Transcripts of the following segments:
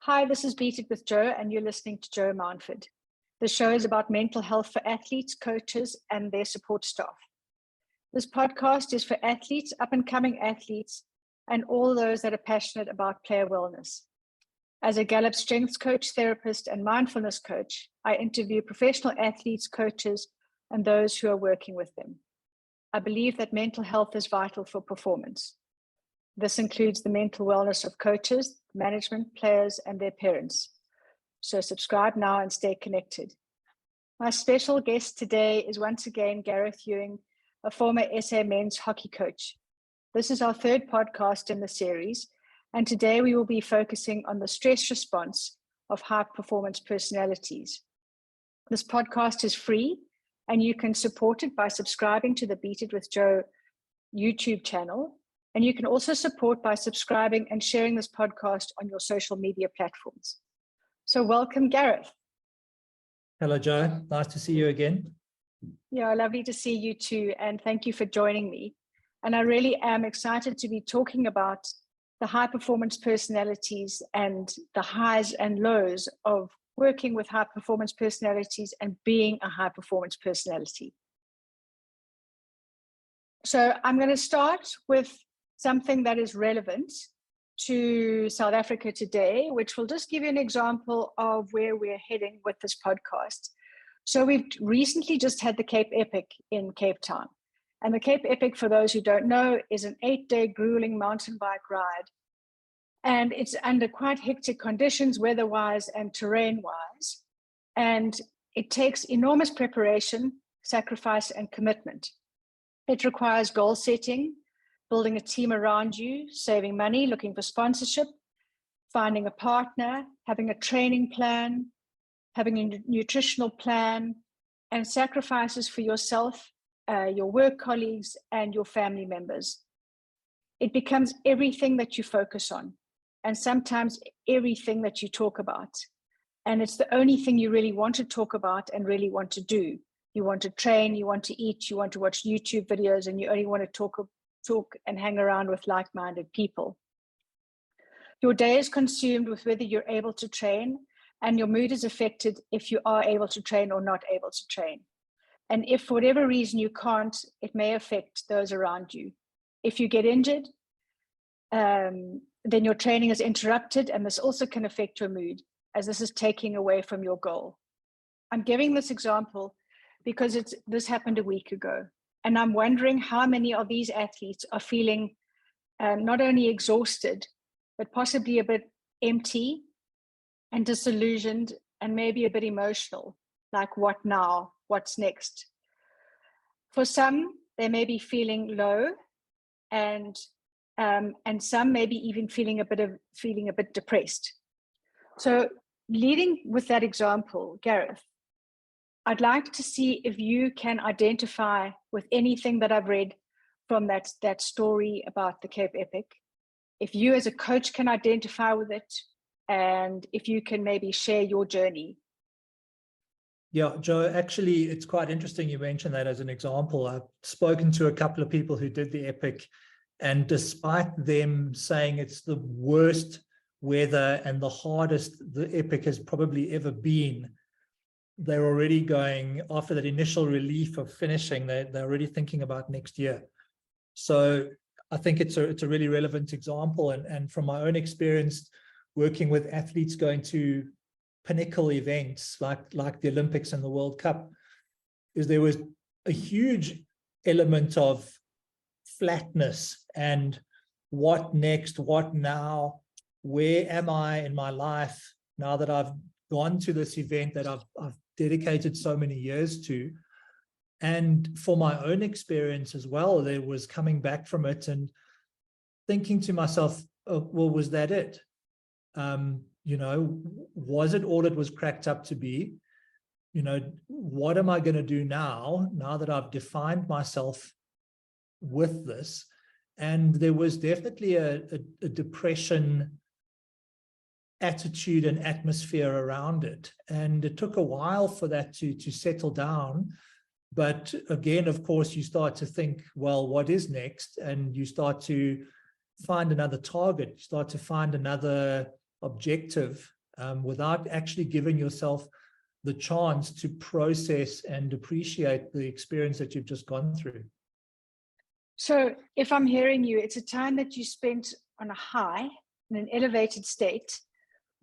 Hi, this is Beat It with Joe, and you're listening to Joe Mountford. The show is about mental health for athletes, coaches, and their support staff. This podcast is for athletes, up-and-coming athletes, and all those that are passionate about player wellness. As a Gallup strengths coach, therapist, and mindfulness coach, I interview professional athletes, coaches, and those who are working with them. I believe that mental health is vital for performance. This includes the mental wellness of coaches, management, players, and their parents. So subscribe now and stay connected. My special guest today is once again Garreth Ewing, a former SA men's hockey coach. This is our third podcast in the series, and today we will be focusing on the stress response of high-performance personalities. This podcast is free, and you can support it by subscribing to the Beat It with Joe YouTube channel. And you can also support by subscribing and sharing this podcast on your social media platforms. So welcome, Garreth. Hello, Joe. Nice to see you again. Yeah, lovely to see you too. And thank you for joining me. And I really am excited to be talking about the high performance personalities and the highs and lows of working with high performance personalities and being a high performance personality. So I'm going to start with something that is relevant to South Africa today, which will just give you an example of where we're heading with this podcast. So we've recently just had the Cape Epic in Cape Town. And the Cape Epic, for those who don't know, is an 8-day grueling mountain bike ride. And it's under quite hectic conditions, weather-wise and terrain-wise. And it takes enormous preparation, sacrifice, and commitment. It requires goal setting, building a team around you, saving money, looking for sponsorship, finding a partner, having a training plan, having a nutritional plan, and sacrifices for yourself, your work colleagues, and your family members. It becomes everything that you focus on, and sometimes everything that you talk about. And it's the only thing you really want to talk about and really want to do. You want to train, you want to eat, you want to watch YouTube videos, and you only want to talk and hang around with like-minded people. Your day is consumed with whether you're able to train, and your mood is affected if you are able to train or not able to train. And if for whatever reason you can't, it may affect those around you. If you get injured, then your training is interrupted, and this also can affect your mood, as this is taking away from your goal. I'm giving this example because this happened a week ago. And I'm wondering how many of these athletes are feeling not only exhausted, but possibly a bit empty and disillusioned and maybe a bit emotional, like what now, what's next? For some, they may be feeling low and some may be even feeling a bit depressed. So leading with that example, Garreth, I'd like to see if you can identify with anything that I've read from that story about the Cape Epic. If you as a coach can identify with it, and if you can maybe share your journey. Yeah, Joe, actually, it's quite interesting you mentioned that as an example. I've spoken to a couple of people who did the Epic, and despite them saying it's the worst weather and the hardest the Epic has probably ever been, they're already going, after that initial relief of finishing, they're already thinking about next year. So I think it's a really relevant example. And from my own experience working with athletes going to pinnacle events like the Olympics and the World Cup, is there was a huge element of flatness and what next, what now, where am I in my life now that I've gone to this event that I've dedicated so many years to. And for my own experience as well, there was coming back from it and thinking to myself, oh, well, was that it? Was it all it was cracked up to be? What am I going to do now that I've defined myself with this? And there was definitely a depression attitude and atmosphere around it. And it took a while for that to settle down. But again, of course, you start to think, well, what is next? And you start to find another target, you start to find another objective without actually giving yourself the chance to process and appreciate the experience that you've just gone through. So if I'm hearing you, it's a time that you spent on a high, in an elevated state,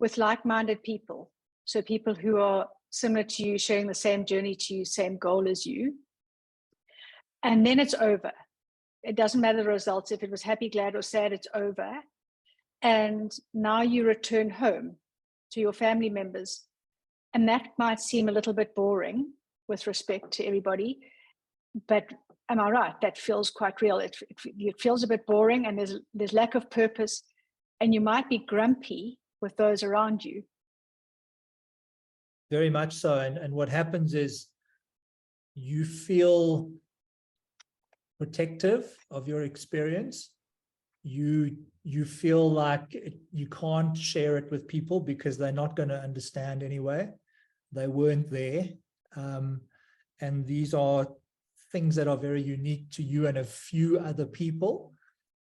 with like-minded people. So people who are similar to you, sharing the same journey to you, same goal as you. And then it's over. It doesn't matter the results. If it was happy, glad, or sad, it's over. And now you return home to your family members. And that might seem a little bit boring with respect to everybody, but am I right? That feels quite real. It feels a bit boring, and there's lack of purpose, and you might be grumpy with those around you. Very much so. And what happens is you feel protective of your experience. You feel like you can't share it with people because they're not going to understand anyway. They weren't there. And these are things that are very unique to you and a few other people,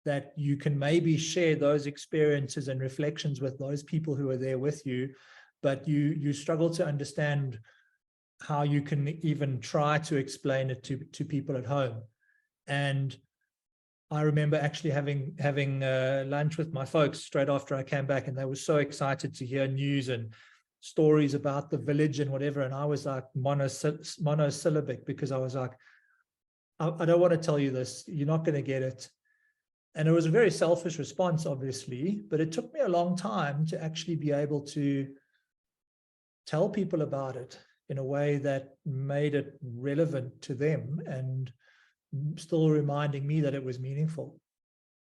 that you can maybe share those experiences and reflections with those people who are there with you, but you struggle to understand how you can even try to explain it to people at home. And I remember actually having lunch with my folks straight after I came back, and they were so excited to hear news and stories about the village and whatever. And I was like monosyllabic, because I was like, I don't want to tell you this. You're not going to get it. And it was a very selfish response, obviously, but it took me a long time to actually be able to tell people about it in a way that made it relevant to them and still reminding me that it was meaningful.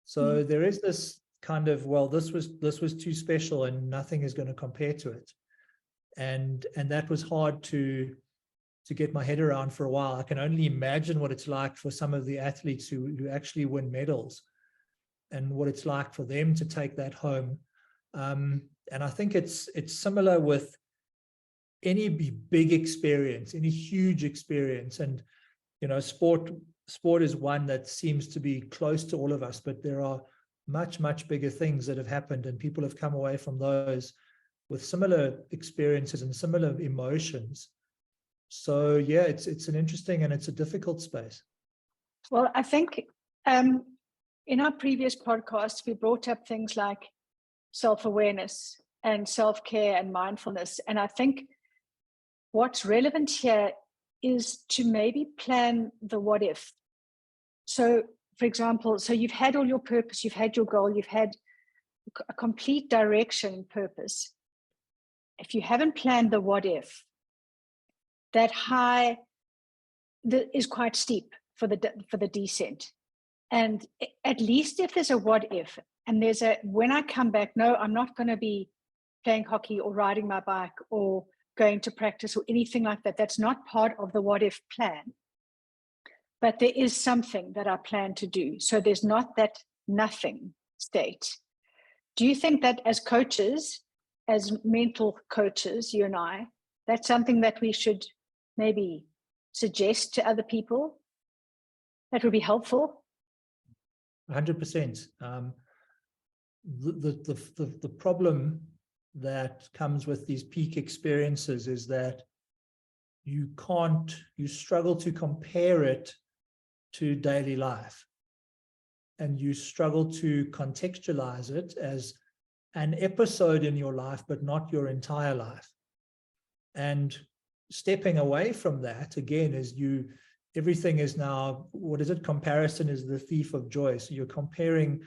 So there is this kind of, well, this was too special and nothing is going to compare to it. And that was hard to get my head around for a while. I can only imagine what it's like for some of the athletes who actually win medals, and what it's like for them to take that home. And I think it's similar with any big experience, any huge experience. And, you know, sport is one that seems to be close to all of us, but there are much, much bigger things that have happened, and people have come away from those with similar experiences and similar emotions. So yeah, it's an interesting and it's a difficult space. Well, I think in our previous podcast, we brought up things like self-awareness and self-care and mindfulness. And I think what's relevant here is to maybe plan the what if. So, for example, so you've had all your purpose, you've had your goal, you've had a complete direction and purpose. If you haven't planned the what if, that high is quite steep for the descent. And at least if there's a what if, and there's a, when I come back, no, I'm not going to be playing hockey or riding my bike or going to practice or anything like that. That's not part of the what if plan. But there is something that I plan to do. So there's not that nothing state. Do you think that as coaches, as mental coaches, you and I, that's something that we should maybe suggest to other people? That would be helpful. 100%. The problem that comes with these peak experiences is that you struggle to compare it to daily life, and you struggle to contextualize it as an episode in your life, but not your entire life. And stepping away from that, again, is everything is now, what is it? Comparison is the thief of joy. So you're comparing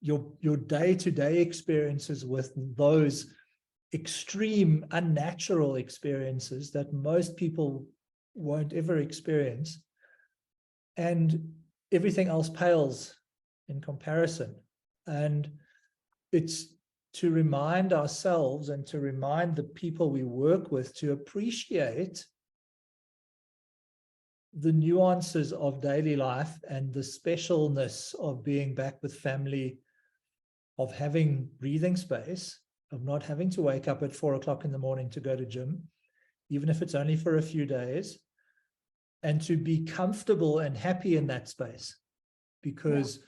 your day-to-day experiences with those extreme, unnatural experiences that most people won't ever experience. And everything else pales in comparison. And it's to remind ourselves and to remind the people we work with to appreciate the nuances of daily life and the specialness of being back with family, of having breathing space, of not having to wake up at 4 o'clock in the morning to go to gym, even if it's only for a few days, and to be comfortable and happy in that space. Because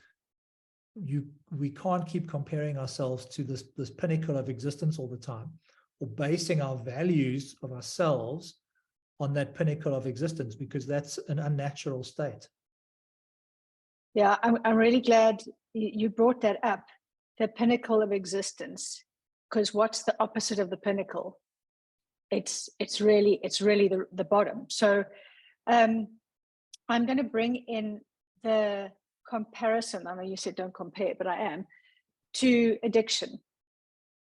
we can't keep comparing ourselves to this pinnacle of existence all the time, or basing our values of ourselves on that pinnacle of existence, because that's an unnatural state. Yeah, I'm really glad you brought that up, the pinnacle of existence, because what's the opposite of the pinnacle? It's really the bottom. So I'm going to bring in the comparison. I know you said don't compare, but I am, to addiction,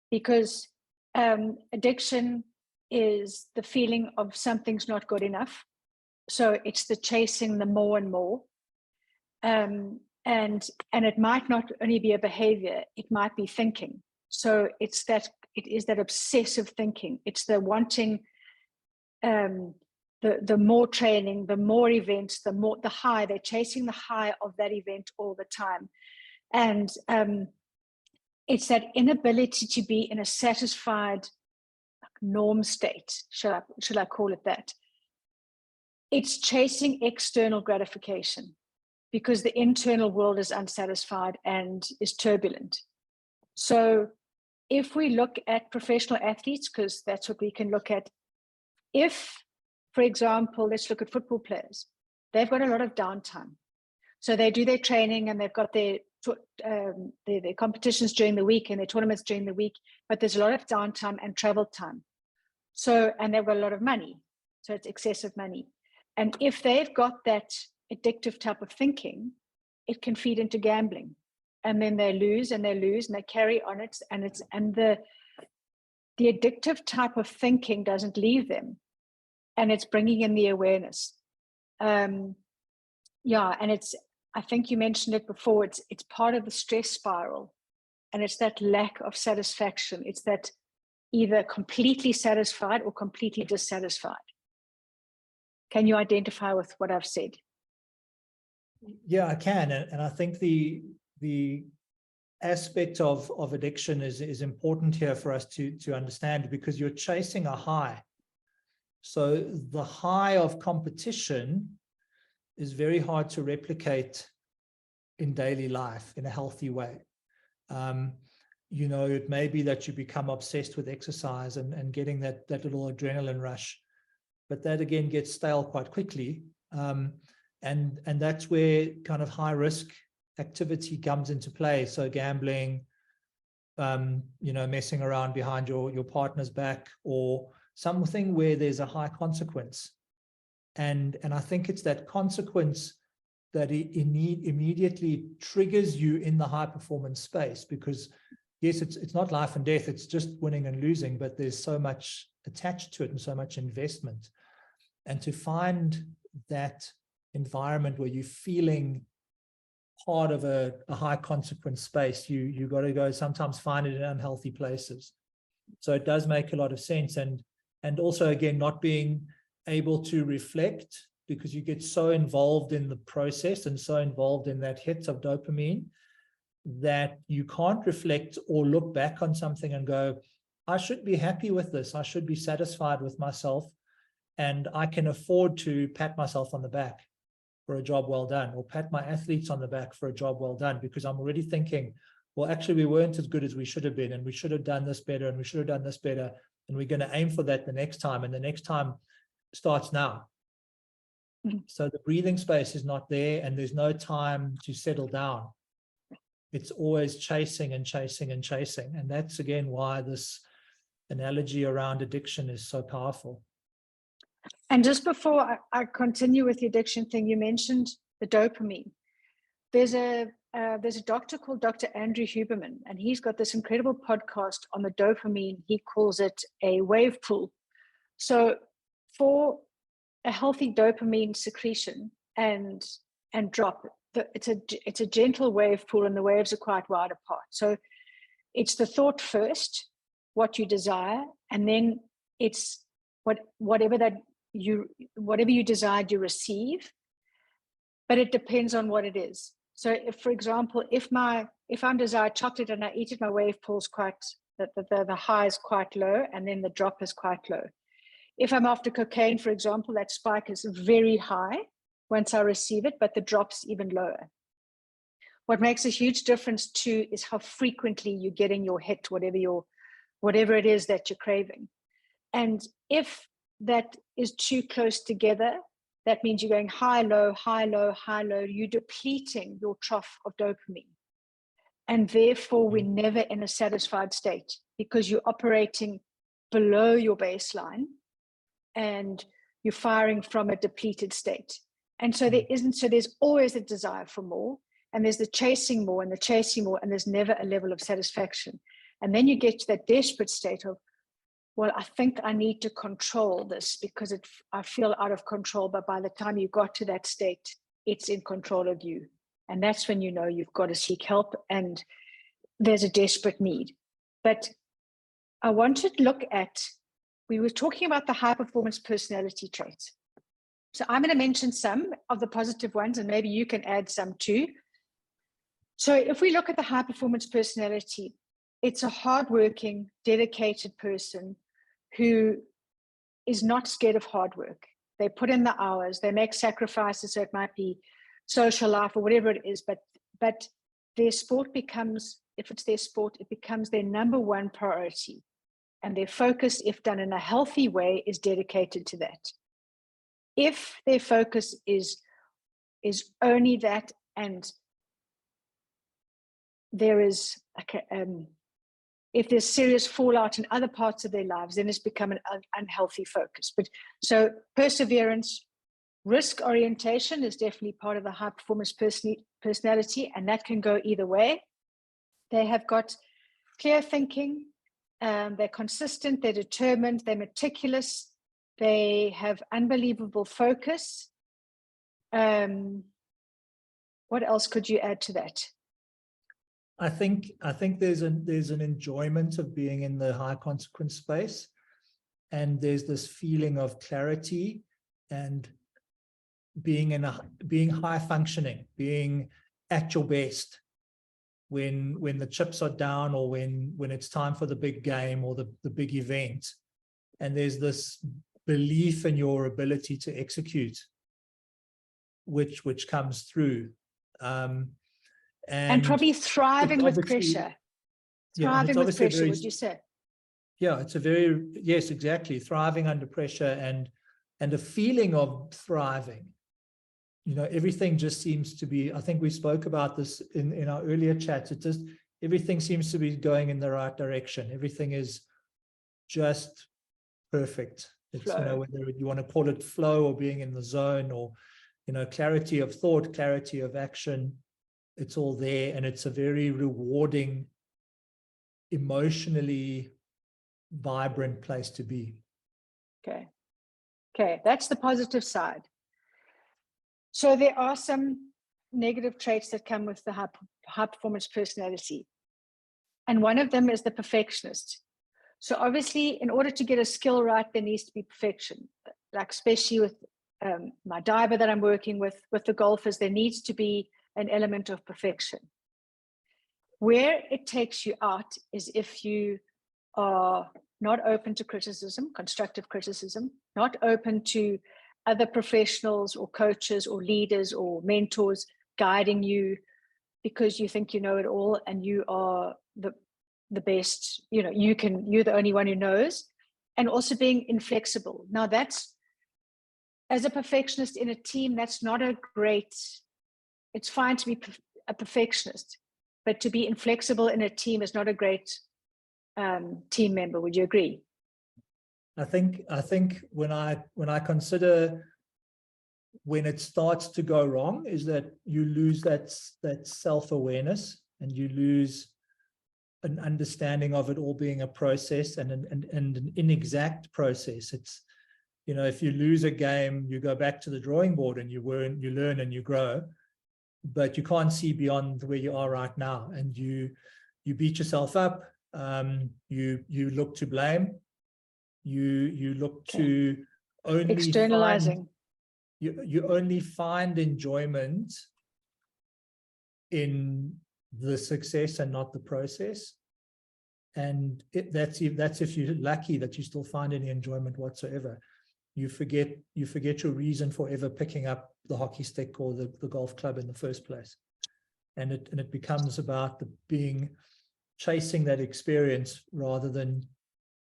because addiction is the feeling of something's not good enough. So it's the chasing the more and more. And it might not only be a behavior, it might be thinking. So it is that obsessive thinking. It's the wanting the more training, the more events, the high. They're chasing the high of that event all the time. And it's that inability to be in a satisfied norm state, should I call it that? It's chasing external gratification, because the internal world is unsatisfied and is turbulent. So if we look at professional athletes, because that's what we can look at, if, for example, let's look at football players, they've got a lot of downtime. So they do their training and they've got their competitions during the week and their tournaments during the week, but there's a lot of downtime and travel time. So, and they've got a lot of money. So it's excessive money. And if they've got that addictive type of thinking, it can feed into gambling, and then they lose and they carry on it, and the addictive type of thinking doesn't leave them, and it's bringing in the awareness. And I think you mentioned it before, it's part of the stress spiral, and it's that lack of satisfaction. It's that either completely satisfied or completely dissatisfied. Can you identify with what I've said? Yeah, I can. And I think the aspect of addiction is important here for us to understand, because you're chasing a high. So the high of competition is very hard to replicate in daily life in a healthy way. It may be that you become obsessed with exercise and getting that little adrenaline rush, but that again gets stale quite quickly. And that's where kind of high risk activity comes into play. So gambling, messing around behind your partner's back, or something where there's a high consequence. And I think it's that consequence that immediately triggers you in the high performance space, because yes, it's not life and death, it's just winning and losing, but there's so much attached to it and so much investment. And to find that environment where you're feeling part of a high consequence space, you got to go sometimes find it in unhealthy places. So it does make a lot of sense. And also, again, not being able to reflect, because you get so involved in the process and so involved in that hit of dopamine that you can't reflect or look back on something and go, I should be happy with this. I should be satisfied with myself. And I can afford to pat myself on the back for a job well done, or pat my athletes on the back for a job well done, because I'm already thinking, well, actually, we weren't as good as we should have been, and we should have done this better, and we should have done this better, and we're going to aim for that the next time, and the next time starts now. Mm-hmm. So the breathing space is not there, and there's no time to settle down. It's always chasing and chasing and chasing, and that's, again, why this analogy around addiction is so powerful. And just before I continue with the addiction thing, you mentioned the dopamine. There's a doctor called Dr. Andrew Huberman, and he's got this incredible podcast on the dopamine. He calls it a wave pool. So for a healthy dopamine secretion and drop, it's a gentle wave pool, and the waves are quite wide apart. So it's the thought first, what you desire, and then it's whatever you desired, you receive, but it depends on what it is. So if, for example, if I'm desired chocolate and I eat it, my wave pool's the high is quite low, and then the drop is quite low. If I'm after cocaine, for example, that spike is very high once I receive it, but the drop's even lower. what makes a huge difference too is how frequently you're getting your hit, whatever it is that you're craving. And if that is too close together, that means you're going high, low, high, low, high, low. You're depleting your trough of dopamine. And therefore, we're never in a satisfied state because you're operating below your baseline and you're firing from a depleted state. And so there's always a desire for more, and there's the chasing more and the chasing more, and there's never a level of satisfaction. And then you get to that desperate state of, well, I think I need to control this because I feel out of control. But by the time you got to that state, it's in control of you. And that's when you know you've got to seek help and there's a desperate need. But I want to look at, we were talking about the high performance personality traits. So I'm going to mention some of the positive ones and maybe you can add some too. So if we look at the high performance personality, it's a hardworking, dedicated person who is not scared of hard work. They put in the hours, they make sacrifices, so it might be social life or whatever it is, but their sport becomes, if it's their sport, it becomes their number one priority. And their focus, if done in a healthy way, is dedicated to that. If their focus is only that, and there is if there's serious fallout in other parts of their lives, then it's become an unhealthy focus. But so perseverance, risk orientation is definitely part of the high performance personality, and that can go either way. They have got clear thinking, they're consistent, they're determined, they're meticulous, they have unbelievable focus. What else could you add to that? I think there's an enjoyment of being in the high consequence space, and there's this feeling of clarity and being high functioning, being at your best when the chips are down or when it's time for the big game or the big event. And there's this belief in your ability to execute, which comes through. And probably thriving with pressure. Thriving with pressure, would you say? Yeah, yes, exactly. Thriving under pressure and a feeling of thriving. Everything just seems to be, I think we spoke about this in our earlier chats, everything seems to be going in the right direction. Everything is just perfect. It's, whether you want to call it flow or being in the zone or, clarity of thought, clarity of action, it's all there, and it's a very rewarding, emotionally vibrant place to be. Okay, that's the positive side. So there are some negative traits that come with the high performance personality. And one of them is the perfectionist. So obviously, in order to get a skill right, there needs to be perfection. Like especially with my diver that I'm working with the golfers, there needs to be an element of perfection. Where it takes you out is if you are not open to criticism, constructive criticism, not open to other professionals or coaches or leaders or mentors guiding you because you think you know it all and you are the best, you're the only one who knows, and also being inflexible. Now that's, as a perfectionist in a team, that's not a great, it's fine to be a perfectionist, but to be inflexible in a team is not a great team member. Would you agree? I think when I consider when it starts to go wrong is that you lose that self-awareness and you lose an understanding of it all being a process and an inexact process. It's, if you lose a game, you go back to the drawing board and you learn and you grow, but you can't see beyond where you are right now, and you beat yourself up. You look to blame. You look to only externalizing. You only find enjoyment in the success and not the process. And that's if you're lucky that you still find any enjoyment whatsoever. You forget your reason for ever picking up the hockey stick or the golf club in the first place. and it becomes about chasing that experience rather than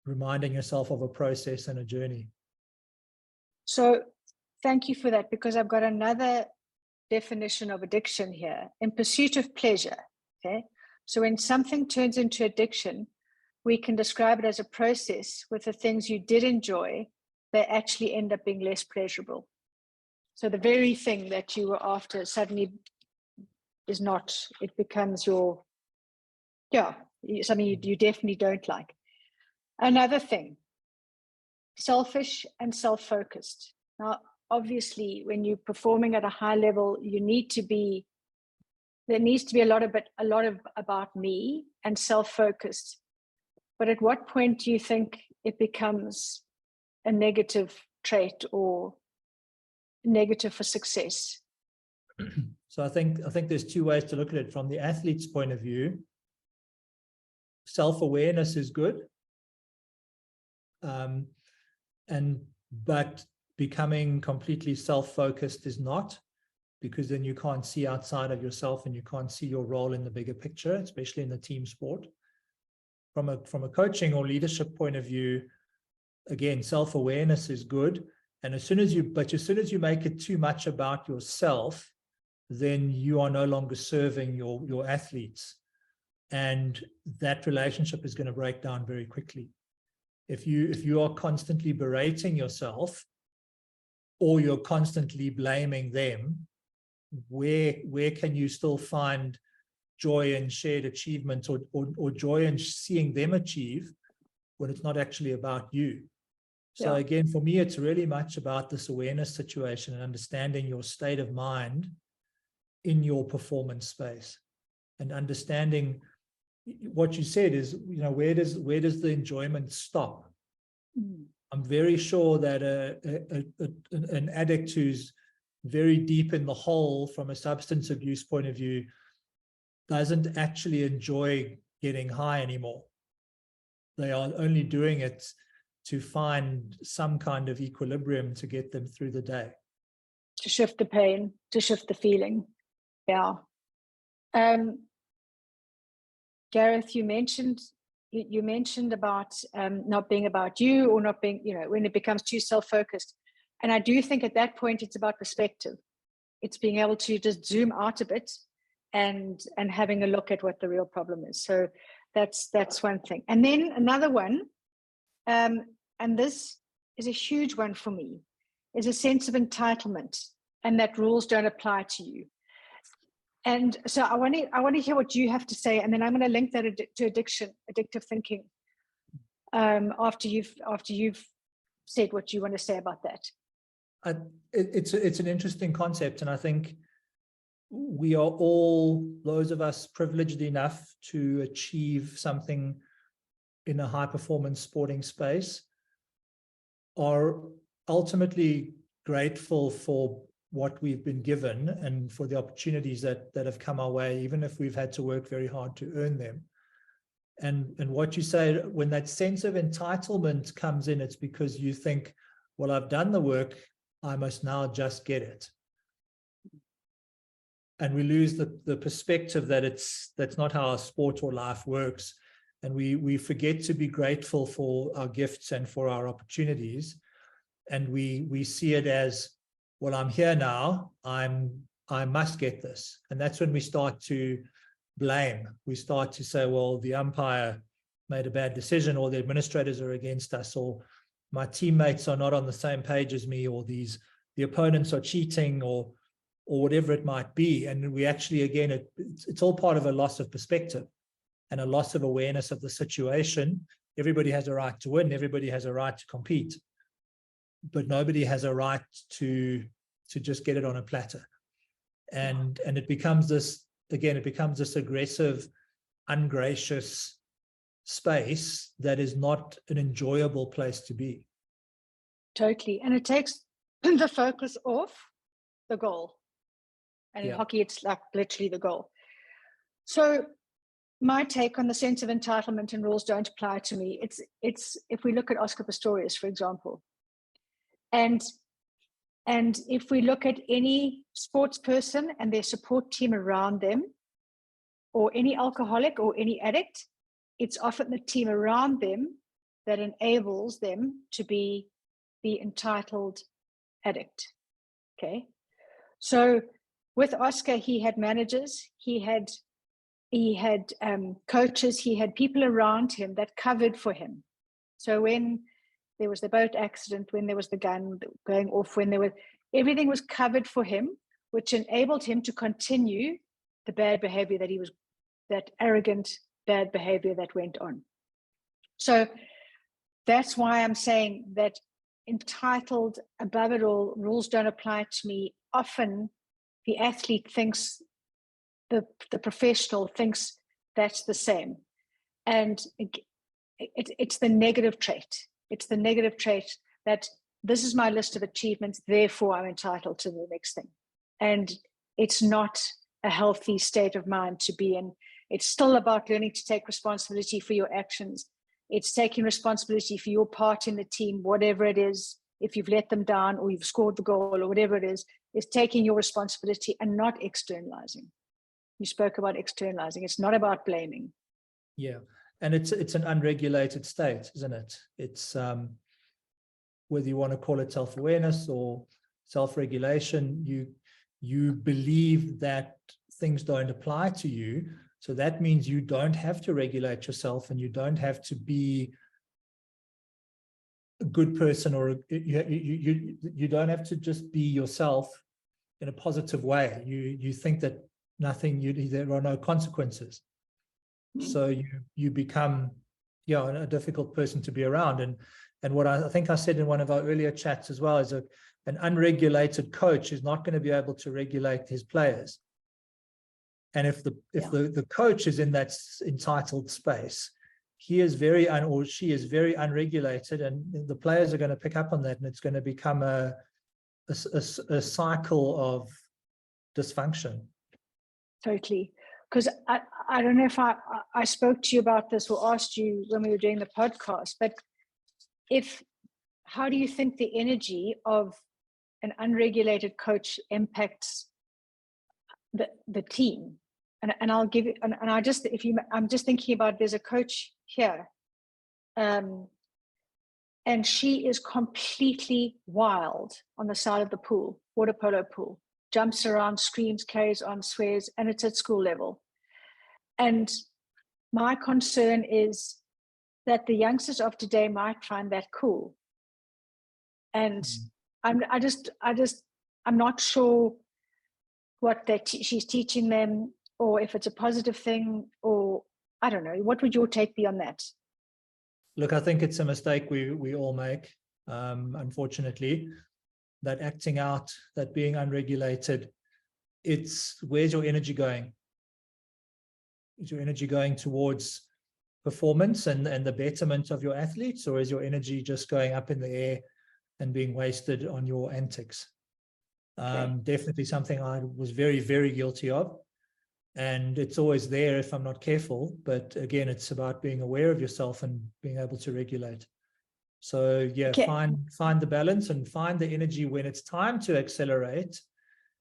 reminding yourself of a process and a journey. So thank you for that, because I've got another definition of addiction here: in pursuit of pleasure. Okay, so when something turns into addiction, we can describe it as a process with the things you did enjoy, they actually end up being less pleasurable. So the very thing that you were after suddenly is not, it becomes something you definitely don't like. Another thing, selfish and self-focused. Now, obviously, when you're performing at a high level, there needs to be a lot of about me and self-focused. But at what point do you think it becomes a negative trait or negative for success? So I think there's two ways to look at it. From the athlete's point of view, self-awareness is good, but becoming completely self-focused is not, because then you can't see outside of yourself and you can't see your role in the bigger picture, especially in the team sport. From a coaching or leadership point of view, again, self-awareness is good. And as soon as you make it too much about yourself, then you are no longer serving your athletes. And that relationship is going to break down very quickly. If you are constantly berating yourself, or you're constantly blaming them, where can you still find joy in shared achievement or joy in seeing them achieve when it's not actually about you? So again, for me, it's really much about this awareness situation and understanding your state of mind in your performance space, and understanding what you said is, where does the enjoyment stop? I'm very sure that an addict who's very deep in the hole from a substance abuse point of view doesn't actually enjoy getting high anymore. They are only doing it to find some kind of equilibrium to get them through the day. To shift the pain, to shift the feeling. Yeah. Gareth, you mentioned about not being about you, or not being, when it becomes too self-focused. And I do think at that point it's about perspective. It's being able to just zoom out a bit and having a look at what the real problem is. So that's one thing. And then another one, and this is a huge one for me, is a sense of entitlement, and that rules don't apply to you. And so I want to hear what you have to say, and then I'm going to link that to addictive thinking. After you've said what you want to say about that. It's an interesting concept, and I think we are all, those of us privileged enough to achieve something in a high performance sporting space, are ultimately grateful for what we've been given and for the opportunities that have come our way, even if we've had to work very hard to earn them. And what you say, when that sense of entitlement comes in, it's because you think, well, I've done the work, I must now just get it. And we lose the perspective that that's not how our sport or life works. And we forget to be grateful for our gifts and for our opportunities. And we see it as, well, I'm here now, I must get this. And that's when we start to blame. We start to say, well, the umpire made a bad decision, or the administrators are against us, or my teammates are not on the same page as me, or the opponents are cheating, or whatever it might be. And we actually, again, it's all part of a loss of perspective and a loss of awareness of the situation. Everybody has a right to win. Everybody has a right to compete, but nobody has a right to just get it on a platter. And it becomes this, again, it becomes this aggressive, ungracious space that is not an enjoyable place to be. Totally. And it takes the focus off the goal. And in hockey, it's like literally the goal. So my take on the sense of entitlement and rules don't apply to me. It's if we look at Oscar Pistorius, for example, and if we look at any sports person and their support team around them, or any alcoholic or any addict, it's often the team around them that enables them to be the entitled addict. Okay. So with Oscar, he had managers, he had coaches, he had people around him that covered for him. So when there was the boat accident, when there was the gun going off, when there was, everything was covered for him, which enabled him to continue the bad behavior that he was, that arrogant, bad behavior that went on. So that's why I'm saying that entitled, above it all, rules don't apply to me. Often the athlete thinks, the professional thinks that's the same. And it's the negative trait. It's the negative trait that this is my list of achievements, therefore I'm entitled to the next thing. And it's not a healthy state of mind to be in. It's still about learning to take responsibility for your actions. It's taking responsibility for your part in the team, whatever it is. If you've let them down or you've scored the goal or whatever it is taking your responsibility and not externalizing. You spoke about externalizing. It's not about blaming. Yeah. And it's an unregulated state, isn't it? It's whether you want to call it self-awareness or self-regulation, you believe that things don't apply to you. So that means you don't have to regulate yourself and you don't have to be a good person, or you don't have to just be yourself in a positive way. You think that there are no consequences. So you become, a difficult person to be around. And what I think I said in one of our earlier chats as well is an unregulated coach is not going to be able to regulate his players. And if the coach is in that entitled space, he is or she is very unregulated, and the players are going to pick up on that, and it's going to become a cycle of dysfunction. Totally. Because I don't know if I spoke to you about this or asked you when we were doing the podcast, but how do you think the energy of an unregulated coach impacts the team? And I'll give you, and I'm just thinking about, there's a coach here, and she is completely wild on the side of the pool, water polo pool, jumps around, screams, carries on, swears, and it's at school level. And my concern is that the youngsters of today might find that cool. And I'm not sure what she's teaching them, or if it's a positive thing, or I don't know. What would your take be on that? Look, I think it's a mistake we all make, unfortunately, that acting out, that being unregulated. Where's your energy going? Is your energy going towards performance and the betterment of your athletes, or is your energy just going up in the air and being wasted on your antics? Okay. Definitely something I was very, very guilty of. And it's always there if I'm not careful. But again, it's about being aware of yourself and being able to regulate. So yeah, okay. Find the balance and find the energy when it's time to accelerate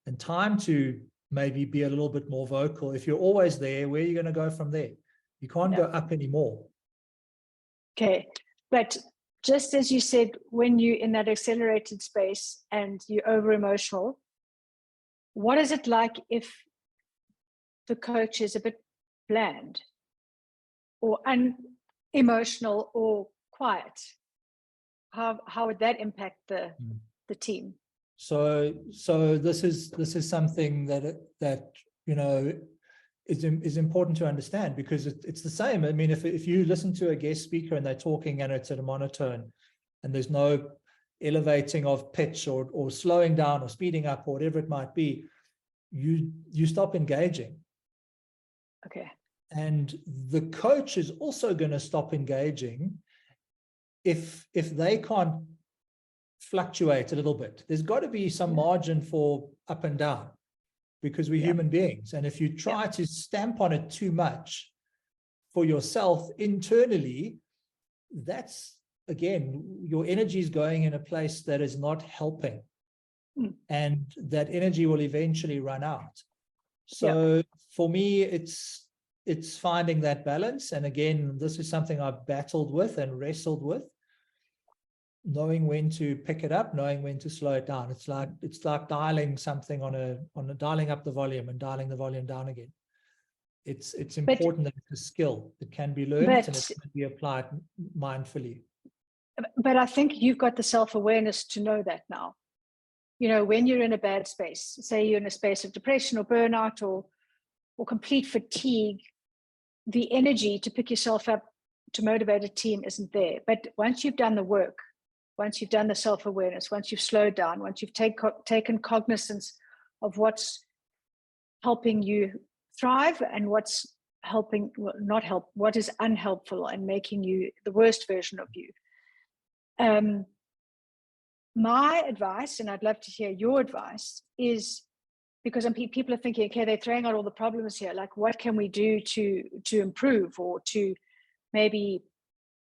and time to maybe be a little bit more vocal. If you're always there, where are you going to go from there? You can't go up anymore. Okay. But just as you said, when you're in that accelerated space and you're over emotional, what is it like if the coach is a bit bland or unemotional or quiet? How would that impact the team? So this is something that is important to understand, because it's the same. I mean, if you listen to a guest speaker and they're talking and it's at a monotone and there's no elevating of pitch or slowing down or speeding up or whatever it might be, you stop engaging. Okay. And the coach is also going to stop engaging if they can't fluctuate a little bit. There's got to be some margin for up and down, because we're human beings. And if you try to stamp on it too much for yourself internally, that's, again, your energy is going in a place that is not helping. And that energy will eventually run out. So for me, it's it's finding that balance. And again, this is something I've battled with and wrestled with, knowing when to pick it up, knowing when to slow it down. It's like dialing something on a dialing up the volume and dialing the volume down again. It's important that it's a skill. It can be learned and it can be applied mindfully. But I think you've got the self-awareness to know that now. You know, when you're in a bad space, say you're in a space of depression or burnout or complete fatigue, the energy to pick yourself up, to motivate a team isn't there. But once you've done the work, once you've done the self-awareness, once you've slowed down, once you've taken cognizance of what's helping you thrive and what's helping, well, not help, what is unhelpful and making you the worst version of you. My advice, and I'd love to hear your advice, is, because people are thinking, okay, they're throwing out all the problems here. Like, what can we do to improve, or to maybe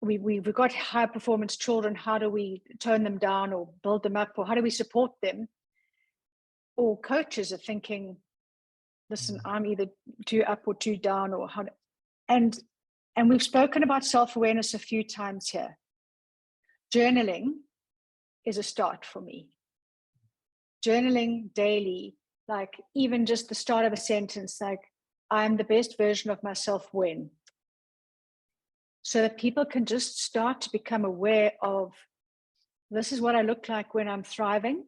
we've got high performance children. How do we tone them down or build them up, or how do we support them? Or coaches are thinking, listen, I'm either too up or too down, or how. And we've spoken about self-awareness a few times here. Journaling is a start for me. Journaling daily, like even just the start of a sentence, like, I'm the best version of myself when. So that people can just start to become aware of, this is what I look like when I'm thriving.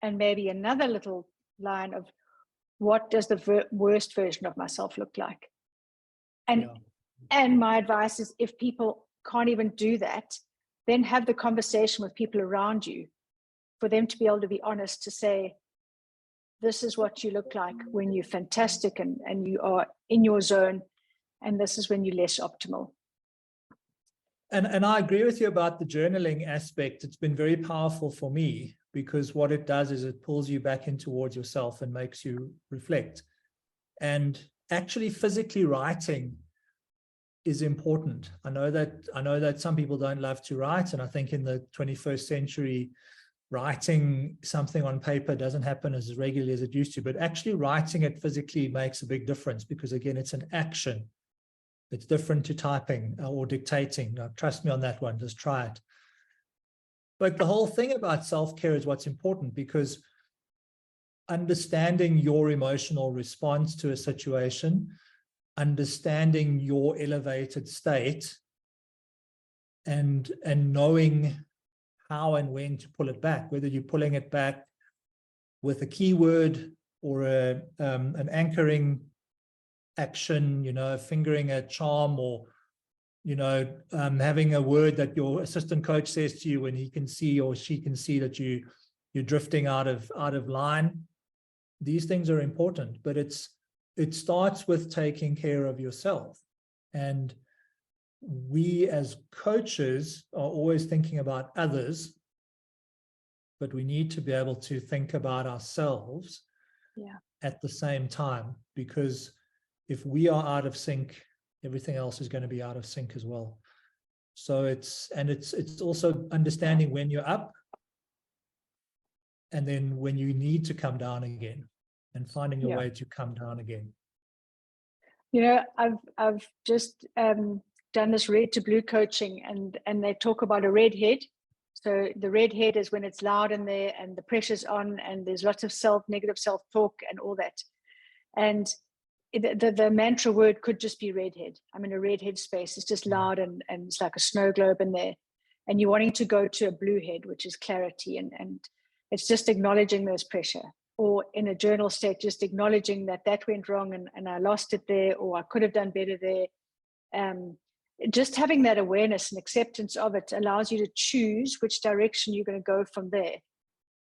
And maybe another little line of, what does the worst version of myself look like? And my advice is, if people can't even do that, then have the conversation with people around you, for them to be able to be honest, to say, this is what you look like when you're fantastic and you are in your zone, and this is when you're less optimal. And I agree with you about the journaling aspect. It's been very powerful for me, because what it does is it pulls you back in towards yourself and makes you reflect. And actually physically writing is important. I know that some people don't love to write, and I think in the 21st century, writing something on paper doesn't happen as regularly as it used to, but actually writing it physically makes a big difference, because again, it's an action. It's different to typing or dictating. Now, trust me on that one, just try it. But the whole thing about self-care is what's important, because understanding your emotional response to a situation, understanding your elevated state, and knowing how and when to pull it back, whether you're pulling it back with a keyword or an anchoring action, fingering a charm, or having a word that your assistant coach says to you when he can see or she can see that you're drifting out of line. These things are important, but it starts with taking care of yourself. And we as coaches are always thinking about others, but we need to be able to think about ourselves at the same time, because if we are out of sync, everything else is going to be out of sync as well. So it's also understanding when you're up, and then when you need to come down again, and finding your way to come down again. I've just done this red to blue coaching, and they talk about a red head. So the red head is when it's loud in there and the pressure's on and there's lots of negative self-talk and all that. And the mantra word could just be redhead. I'm in a redhead space. It's just loud and it's like a snow globe in there. And you're wanting to go to a blue head, which is clarity. And it's just acknowledging there's pressure. Or in a journal state, just acknowledging that went wrong and I lost it there, or I could have done better there. Just having that awareness and acceptance of it allows you to choose which direction you're going to go from there.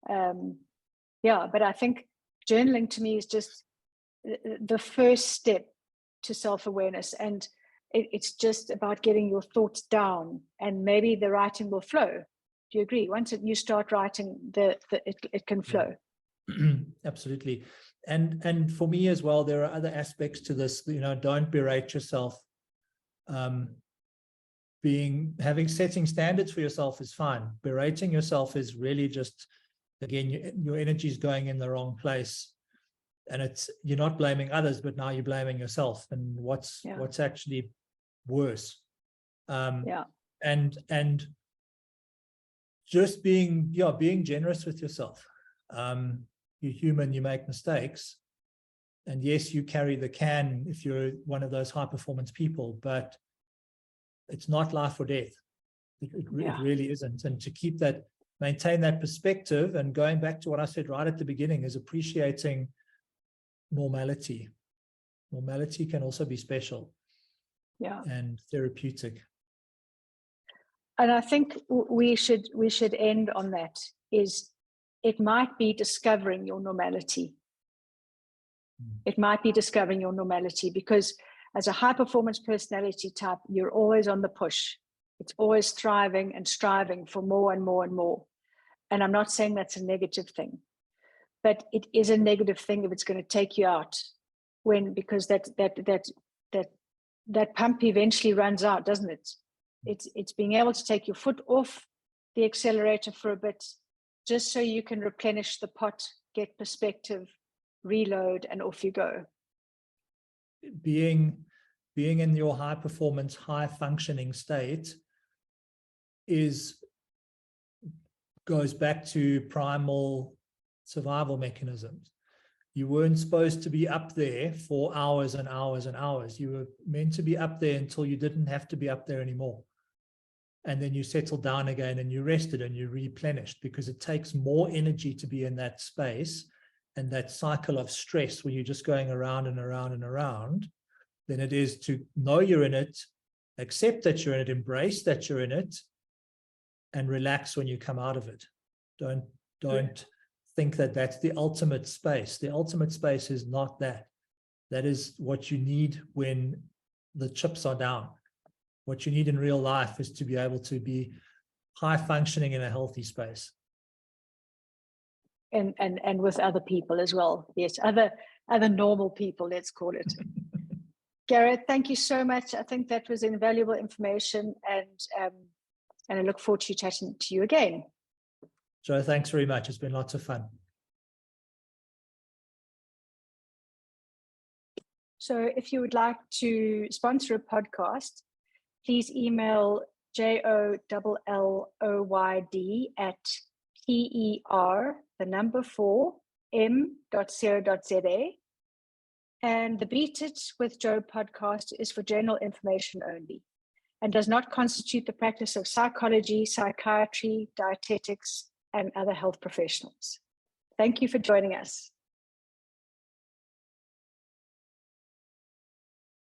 But I think journaling to me is just the first step to self-awareness, and it's just about getting your thoughts down, and maybe the writing will flow. Do you agree? Once you start writing, it can flow. Absolutely. And for me as well, there are other aspects to this. Don't berate yourself. Setting standards for yourself is fine. Berating yourself is really just, again, your energy is going in the wrong place. And you're not blaming others, but now you're blaming yourself. And what's actually worse? And just being generous with yourself. You're human, you make mistakes. And yes, you carry the can if you're one of those high performance people, but it's not life or death. It really isn't. And to maintain that perspective, and going back to what I said right at the beginning, is appreciating normality. Normality can also be special and therapeutic. And I think we should end on that. It might be discovering your normality. It might be discovering your normality, because as a high performance personality type, you're always on the push. It's always striving and striving for more and more and more. And I'm not saying that's a negative thing, but it is a negative thing if it's going to take you out, because that pump eventually runs out, doesn't it? It's being able to take your foot off the accelerator for a bit, just so you can replenish the pot, get perspective, reload, and off you go. Being in your high performance, high functioning state goes back to primal survival mechanisms. You weren't supposed to be up there for hours and hours and hours. You were meant to be up there until you didn't have to be up there anymore. And then you settled down again and you rested and you replenished, because it takes more energy to be in that space and that cycle of stress where you're just going around and around and around than it is to know you're in it, accept that you're in it, embrace that you're in it, and relax when you come out of it. Don't think that that's the ultimate space. The ultimate space is not that. That is what you need when the chips are down. What you need in real life is to be able to be high functioning in a healthy space. And with other people as well. Yes, other normal people, let's call it. Garreth, thank you so much. I think that was invaluable information, and I look forward to chatting to you again. Jo, thanks very much. It's been lots of fun. So if you would like to sponsor a podcast, please email jollyoyd@per4m.co.za. And the Beat It with Jo podcast is for general information only and does not constitute the practice of psychology, psychiatry, dietetics, and other health professionals. Thank you for joining us.